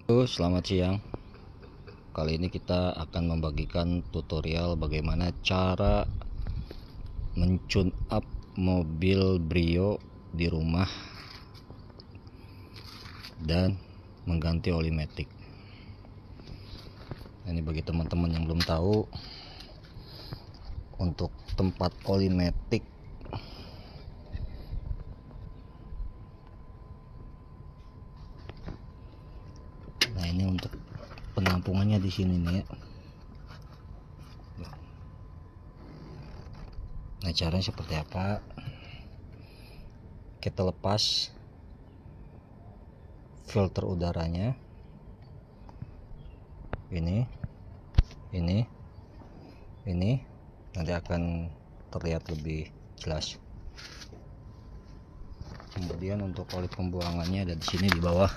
Selamat siang. Kali ini kita akan membagikan tutorial bagaimana cara mencune up mobil Brio di rumah dan mengganti oli matic. Ini bagi teman-teman yang belum tahu, untuk tempat oli matic nah ini untuk penampungannya di sini nih ya. Nah, caranya seperti apa? Kita lepas filter udaranya, ini nanti akan terlihat lebih jelas. Kemudian untuk oli pembuangannya ada di sini di bawah.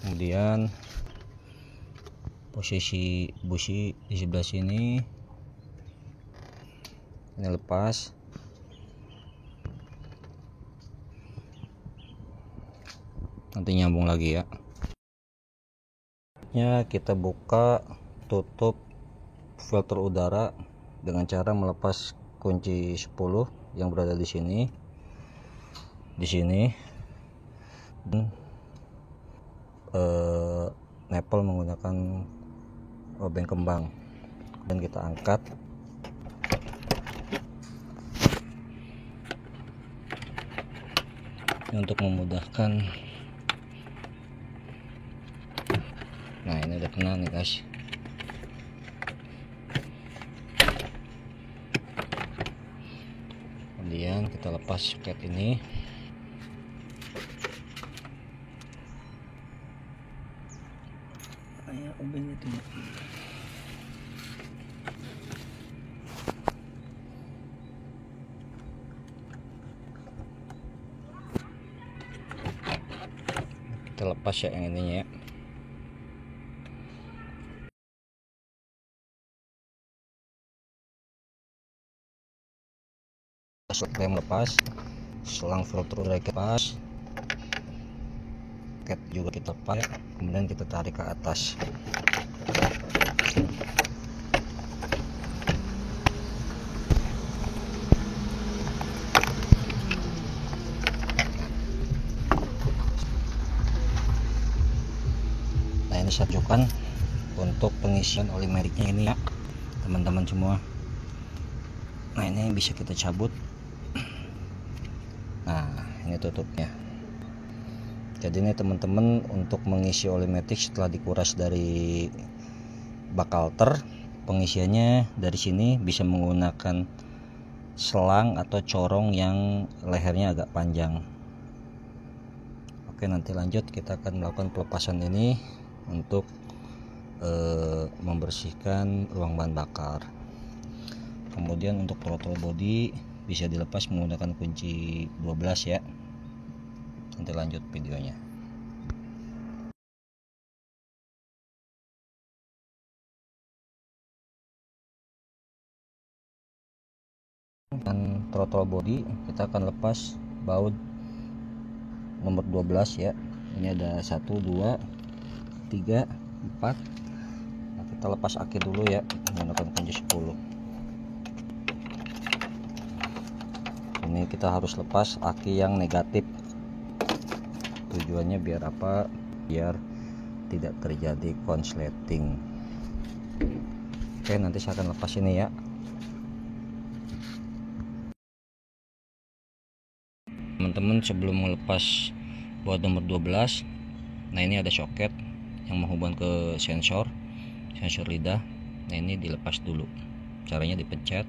Kemudian posisi busi di sebelah sini, ini lepas. Nanti nyambung lagi ya. Kita buka tutup filter udara dengan cara melepas kunci 10 yang berada di sini, dan nepel menggunakan obeng kembang, dan kita angkat. Ini untuk memudahkan. Nah, ini udah kena nih guys. Kemudian kita lepas soket ini. Obeng itu ya. Kita lepas ya yang ininya ya. Rem lepas, selang filter udah lepas, cat juga kita lepas, kemudian kita tarik ke atas. Nah, ini saya tunjukkan untuk pengisian oli maticnya ini ya teman-teman semua. Nah, ini bisa kita cabut. Nah, ini tutupnya. Jadi ini teman-teman, untuk mengisi oli matic setelah dikuras dari bak alter, pengisiannya dari sini bisa menggunakan selang atau corong yang lehernya agak panjang. Oke, nanti lanjut kita akan melakukan pelepasan ini untuk membersihkan ruang bahan bakar. Kemudian untuk throttle body bisa dilepas menggunakan kunci 12 ya. Nanti lanjut videonya. Dan throttle body kita akan lepas baut nomor 12 ya. Ini ada 1, 2, 3, 4. Nah, kita lepas aki dulu ya menggunakan kunci 10. Ini kita harus lepas aki yang negatif. Tujuannya biar apa? Biar tidak terjadi konsleting. Oke, nanti saya akan lepas ini ya. Teman-teman, sebelum melepas baut nomor 12, nah ini ada soket yang menghubungkan ke sensor lidah. Nah, ini dilepas dulu. Caranya dipencet.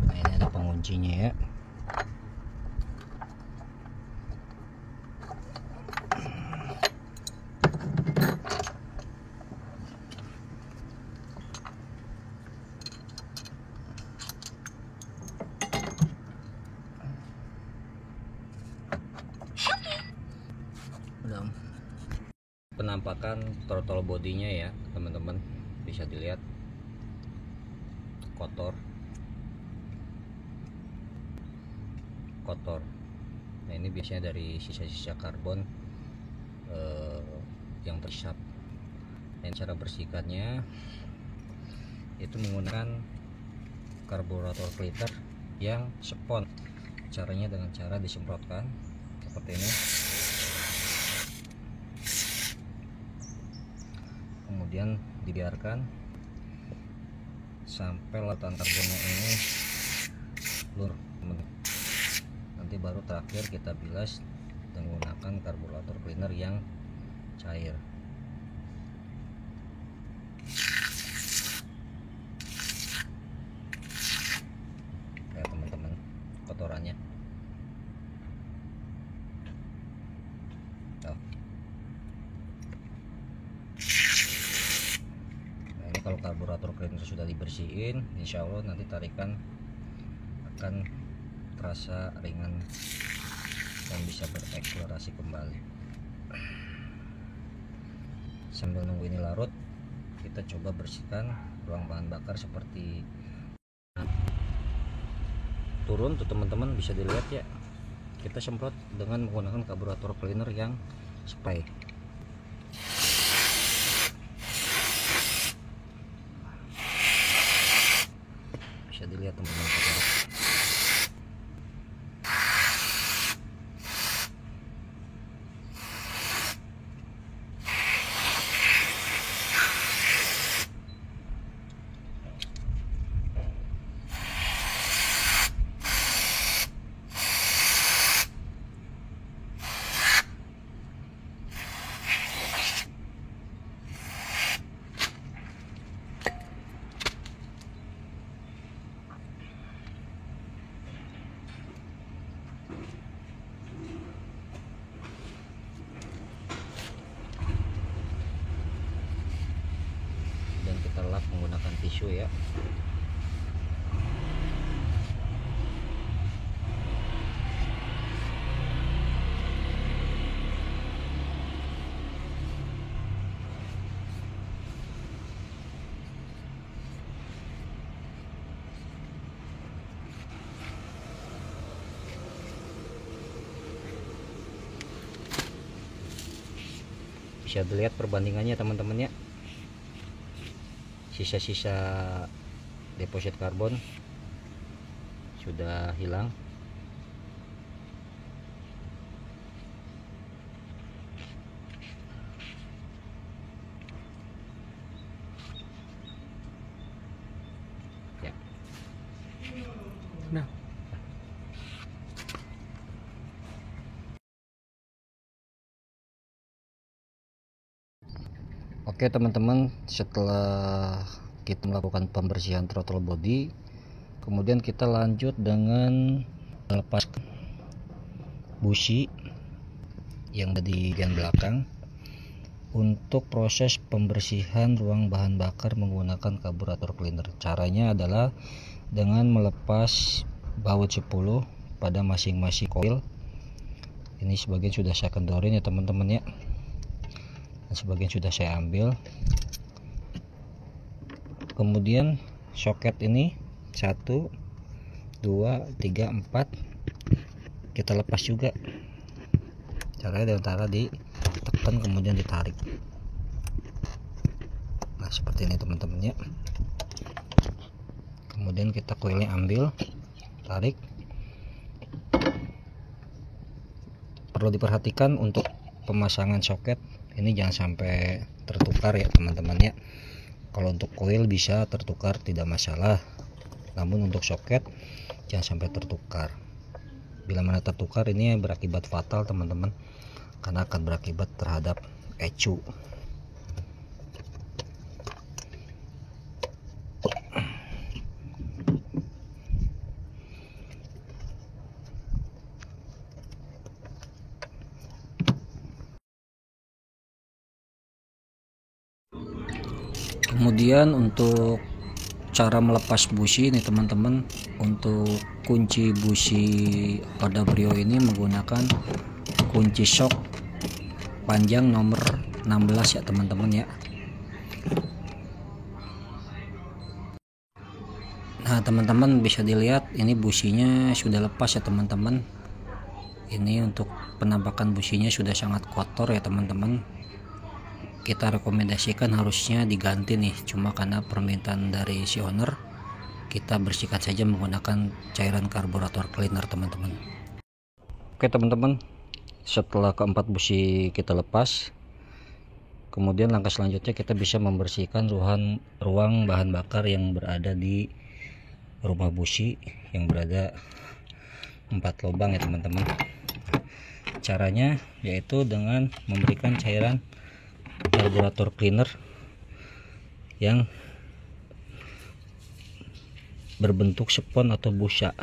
Nah, ini ada penguncinya ya. Penampakan throttle bodinya ya teman-teman, bisa dilihat kotor. Nah ini biasanya dari sisa-sisa karbon yang tersap. Dan cara bersihkannya itu menggunakan karburator cleaner yang spons. Caranya dengan cara disemprotkan seperti ini, kemudian dibiarkan sampai lautan karbonnya ini luruh. Nanti baru terakhir kita bilas menggunakan karburator cleaner yang cair. Ya teman-teman, kotorannya. Nah ini kalau karburator cleaner sudah dibersihin, insya Allah nanti tarikan akan terasa ringan dan bisa bereksplorasi kembali. Sambil nunggu ini larut, kita coba bersihkan ruang bahan bakar seperti turun tuh teman-teman, bisa dilihat ya. Kita semprot dengan menggunakan karburator cleaner yang spray. Bisa dilihat teman-teman. Kita lap menggunakan tisu ya. Bisa dilihat perbandingannya teman-teman ya. Sisa-sisa deposit karbon sudah hilang. Ya. Nah. Oke teman-teman, setelah kita melakukan pembersihan throttle body, kemudian kita lanjut dengan melepas busi yang ada di bagian belakang untuk proses pembersihan ruang bahan bakar menggunakan karburator cleaner. Caranya adalah dengan melepas baut 10 pada masing-masing coil. Ini sebagian sudah saya kendorin ya teman-teman ya, dan sebagian sudah saya ambil. Kemudian soket ini 1 2 3 4 kita lepas juga. Caranya dengan cara ditekan kemudian ditarik. Nah seperti ini teman-teman ya. Kemudian kita coilnya ambil, tarik. Perlu diperhatikan untuk pemasangan soket ini jangan sampai tertukar ya teman-teman ya. Kalau untuk coil bisa tertukar tidak masalah, namun untuk soket jangan sampai tertukar. Bila mana tertukar ini berakibat fatal teman-teman, karena akan berakibat terhadap ecu. Kemudian untuk cara melepas busi ini teman-teman, untuk kunci busi pada Brio ini menggunakan kunci shock panjang nomor 16 ya teman-teman ya. Nah teman-teman bisa dilihat ini businya sudah lepas ya teman-teman. Ini untuk penampakan businya sudah sangat kotor ya teman-teman. Kita rekomendasikan harusnya diganti nih, cuma karena permintaan dari si owner kita bersihkan saja menggunakan cairan karburator cleaner teman-teman. Oke teman-teman, setelah keempat busi kita lepas, kemudian langkah selanjutnya kita bisa membersihkan ruang bahan bakar yang berada di rumah busi yang berada 4 lubang ya teman-teman. Caranya yaitu dengan memberikan cairan karburator cleaner yang berbentuk spons atau busa.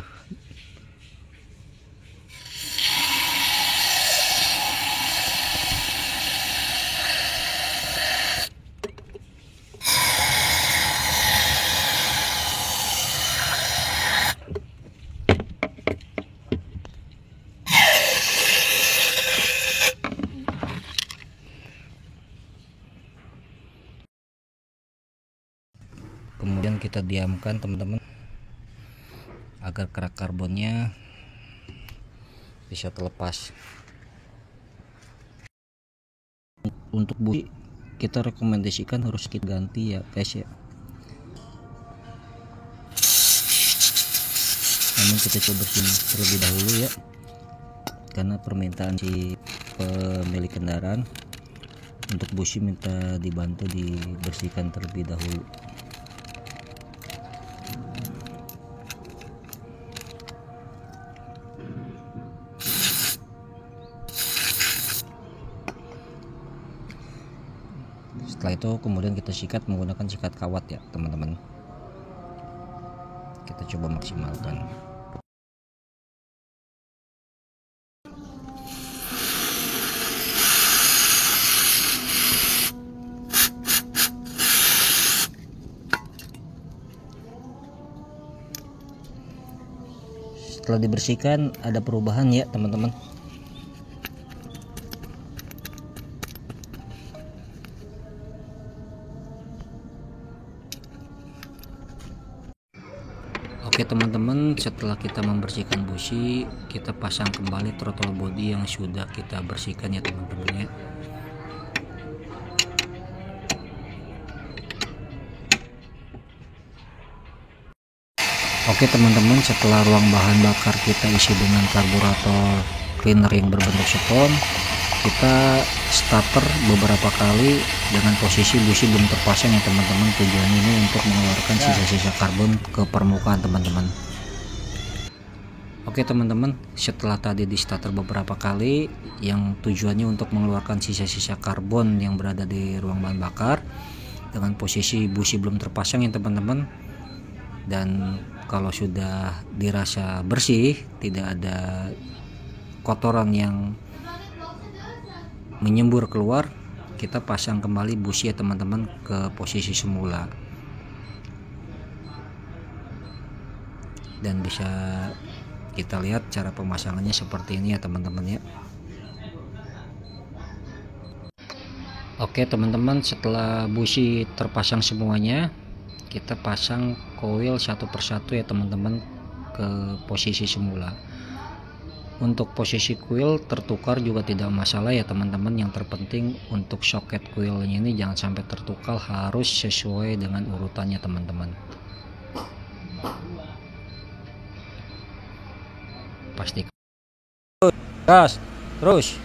Kemudian kita diamkan teman-teman agar kerak karbonnya bisa terlepas. Untuk busi kita rekomendasikan harus kita ganti ya guys ya. Namun kita coba bersihin terlebih dahulu ya, karena permintaan si pemilik kendaraan untuk busi minta dibantu dibersihkan terlebih dahulu. Setelah itu kemudian kita sikat menggunakan sikat kawat ya teman-teman. Kita coba maksimalkan. Setelah dibersihkan ada perubahan ya teman-teman. Oke teman-teman, setelah kita membersihkan busi, kita pasang kembali throttle body yang sudah kita bersihkan ya teman-teman ya. Oke teman-teman, setelah ruang bahan bakar kita isi dengan karburator cleaner yang berbentuk spons, kita starter beberapa kali dengan posisi busi belum terpasang ya teman-teman. Tujuan ini untuk mengeluarkan sisa-sisa karbon ke permukaan teman-teman. Oke teman-teman, setelah tadi di starter beberapa kali yang tujuannya untuk mengeluarkan sisa-sisa karbon yang berada di ruang bahan bakar dengan posisi busi belum terpasang ya teman-teman. Dan kalau sudah dirasa bersih, tidak ada kotoran yang menyembur keluar, kita pasang kembali busi ya teman-teman ke posisi semula. Dan bisa kita lihat cara pemasangannya seperti ini ya teman-teman ya. Oke teman-teman, setelah busi terpasang semuanya, kita pasang koil satu persatu ya teman-teman ke posisi semula. Untuk posisi kuil tertukar juga tidak masalah ya teman-teman. Yang terpenting untuk soket kuilnya ini jangan sampai tertukar, harus sesuai dengan urutannya teman-teman. Pastikan gas terus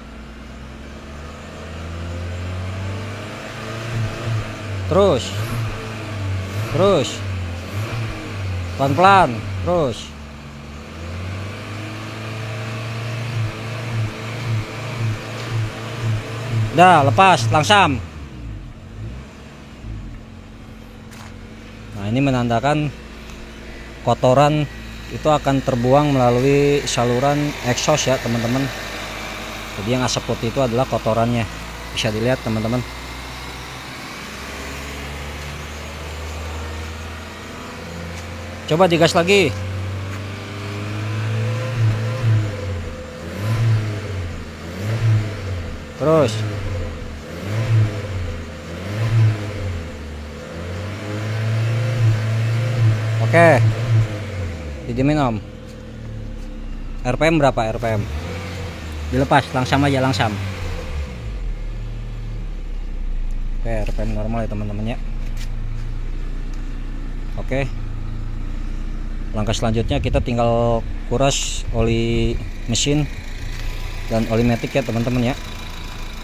pelan-pelan terus. Udah lepas langsam. Nah ini menandakan kotoran itu akan terbuang melalui saluran exhaust ya teman-teman. Jadi yang asap putih itu adalah kotorannya, bisa dilihat teman-teman. Coba digas lagi. Terus Oke, dijamin om. RPM berapa RPM? Dilepas langsam aja, langsam. Oke, RPM normal ya teman-teman ya. Oke, langkah selanjutnya kita tinggal kuras oli mesin dan oli matic ya teman-teman ya.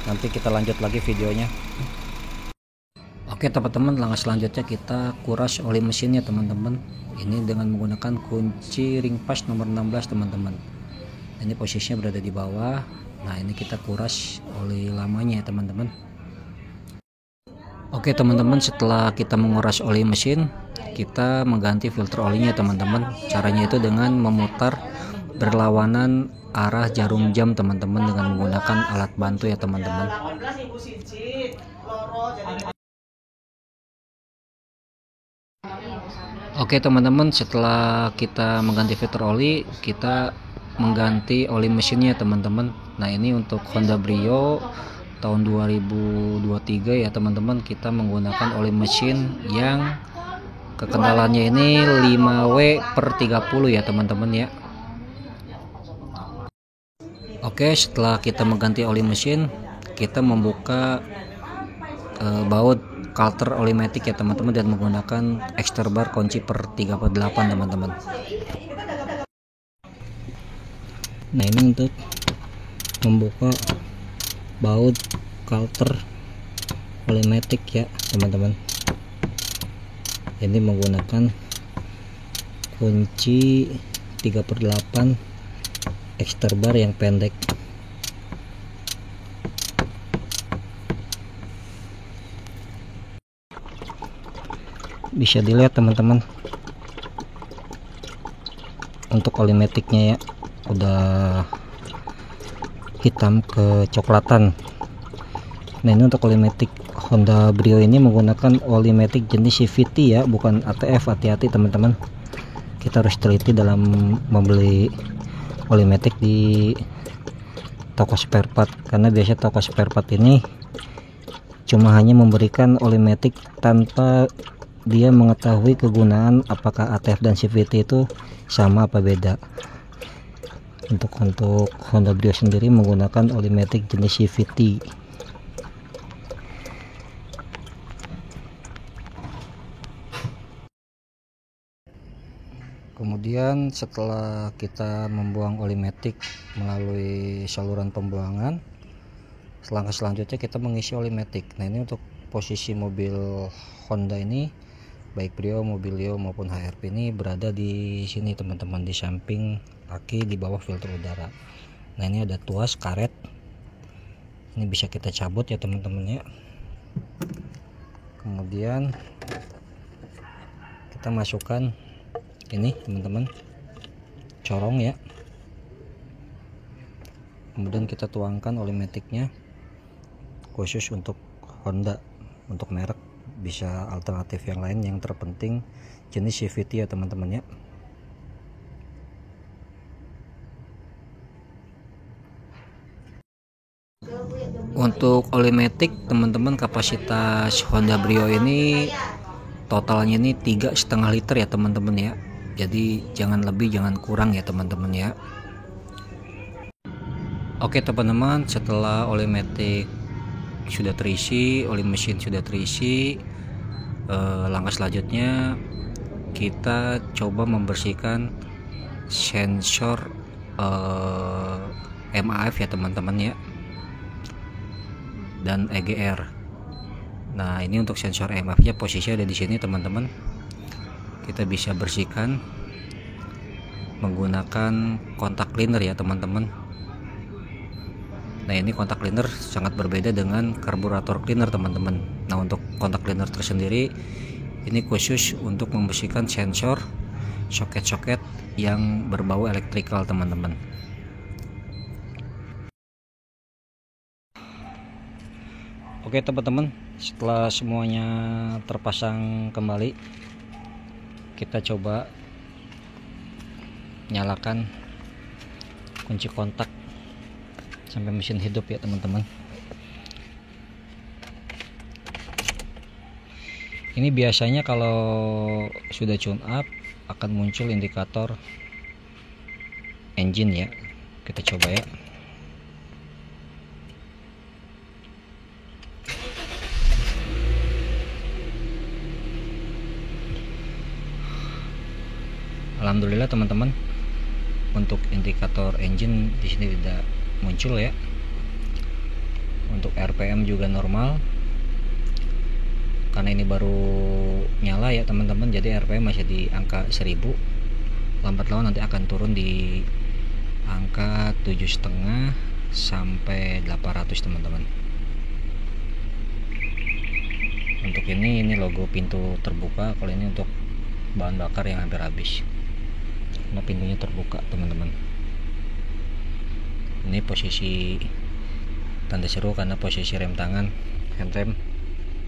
Nanti kita lanjut lagi videonya. Oke teman-teman, langkah selanjutnya kita kuras oli mesinnya teman-teman. Ini dengan menggunakan kunci ring pas nomor 16 teman-teman. Ini posisinya berada di bawah. Nah ini kita kuras oli lamanya ya teman-teman. Oke teman-teman, setelah kita menguras oli mesin, kita mengganti filter olinya teman-teman. Caranya itu dengan memutar berlawanan arah jarum jam teman-teman, dengan menggunakan alat bantu ya teman-teman. Oke teman-teman, setelah kita mengganti filter oli, kita mengganti oli mesinnya teman-teman. Nah ini untuk Honda Brio tahun 2023 ya teman-teman, kita menggunakan oli mesin yang kekendalannya ini 5W/30 ya teman-teman ya. Oke, setelah kita mengganti oli mesin, kita membuka baut Carter oli matic ya teman-teman, dan menggunakan extra bar kunci per 3/8 teman-teman. Nah ini untuk membuka baut Carter oli matic ya teman-teman. Ini menggunakan kunci 3/8 extra bar yang pendek. Bisa dilihat teman-teman, untuk oli maticnya ya udah hitam kecoklatan. Nah ini untuk oli matic Honda Brio ini menggunakan oli matic jenis CVT ya, bukan ATF. Hati-hati teman-teman, kita harus teliti dalam membeli oli matic di toko spare part, karena biasa toko spare part ini cuma hanya memberikan oli matic tanpa dia mengetahui kegunaan apakah ATF dan CVT itu sama apa beda. Untuk Honda Brio sendiri menggunakan oli matic jenis CVT. Kemudian setelah kita membuang oli matic melalui saluran pembuangan, langkah selanjutnya kita mengisi oli matic. Nah ini untuk posisi mobil Honda ini, baik Brio, Mobilio maupun HRV, ini berada di sini teman-teman, di samping kaki di bawah filter udara. Nah ini ada tuas karet, ini bisa kita cabut ya teman-teman ya. Kemudian kita masukkan ini teman-teman, corong ya. Kemudian kita tuangkan oli maticnya, khusus untuk Honda. Untuk merek bisa alternatif yang lain, yang terpenting jenis CVT ya teman-teman ya. Untuk oli matic teman-teman, kapasitas Honda Brio ini totalnya ini 3,5 liter ya teman-teman ya. Jadi jangan lebih jangan kurang ya teman-teman ya. Oke teman-teman, setelah oli matic sudah terisi, oli mesin sudah terisi, langkah selanjutnya kita coba membersihkan sensor MAF ya teman-teman ya, dan EGR. Nah ini untuk sensor MAF nya posisinya ada di sini teman-teman. Kita bisa bersihkan menggunakan kontak cleaner ya teman-teman. Nah ini kontak cleaner sangat berbeda dengan karburator cleaner teman-teman. Nah untuk kontak cleaner tersendiri ini khusus untuk membersihkan sensor soket-soket yang berbau elektrikal teman-teman. Oke teman-teman, setelah semuanya terpasang kembali, kita coba nyalakan kunci kontak sampai mesin hidup ya teman-teman. Ini biasanya kalau sudah tune up akan muncul indikator engine ya. Kita coba ya. Alhamdulillah teman-teman, untuk indikator engine di sini tidak muncul ya. Untuk RPM juga normal, karena ini baru nyala ya teman-teman, jadi RPM masih di angka 1000. Lambat laun nanti akan turun di angka 7,5 sampai 800 teman-teman. Untuk ini logo pintu terbuka. Kalau ini untuk bahan bakar yang hampir habis, nah pintunya terbuka teman-teman. Ini posisi tanda seru karena posisi rem tangan, handrem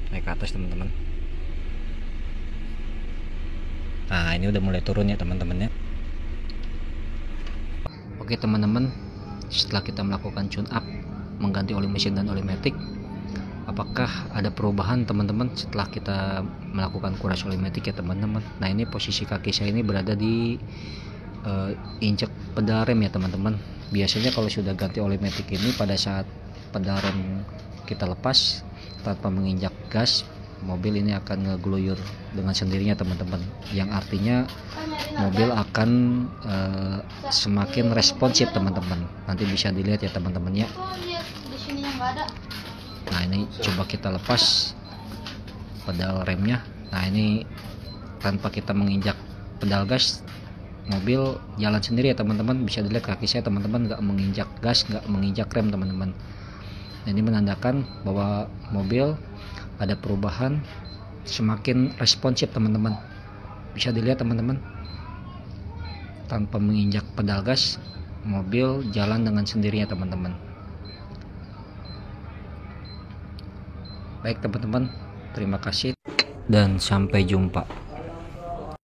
naik ke atas teman-teman. Nah ini udah mulai turun ya teman-teman ya. Oke teman-teman, setelah kita melakukan tune up, mengganti oli mesin dan oli matic, apakah ada perubahan teman-teman setelah kita melakukan kuras oli matic ya teman-teman? Nah ini posisi kaki saya ini berada di injek pedal rem ya teman-teman. Biasanya kalau sudah ganti oli matic ini, pada saat pedal rem kita lepas tanpa menginjak gas, mobil ini akan ngegluyur dengan sendirinya teman-teman, yang artinya mobil akan semakin responsif teman-teman. Nanti bisa dilihat ya teman-teman ya. Nah ini coba kita lepas pedal remnya. Nah ini tanpa kita menginjak pedal gas, mobil jalan sendiri ya teman-teman. Bisa dilihat kaki saya teman-teman, nggak menginjak gas, nggak menginjak rem teman-teman. Nah, ini menandakan bahwa mobil ada perubahan, semakin responsif teman-teman. Bisa dilihat teman-teman, tanpa menginjak pedal gas, mobil jalan dengan sendirinya teman-teman. Baik teman-teman, terima kasih dan sampai jumpa.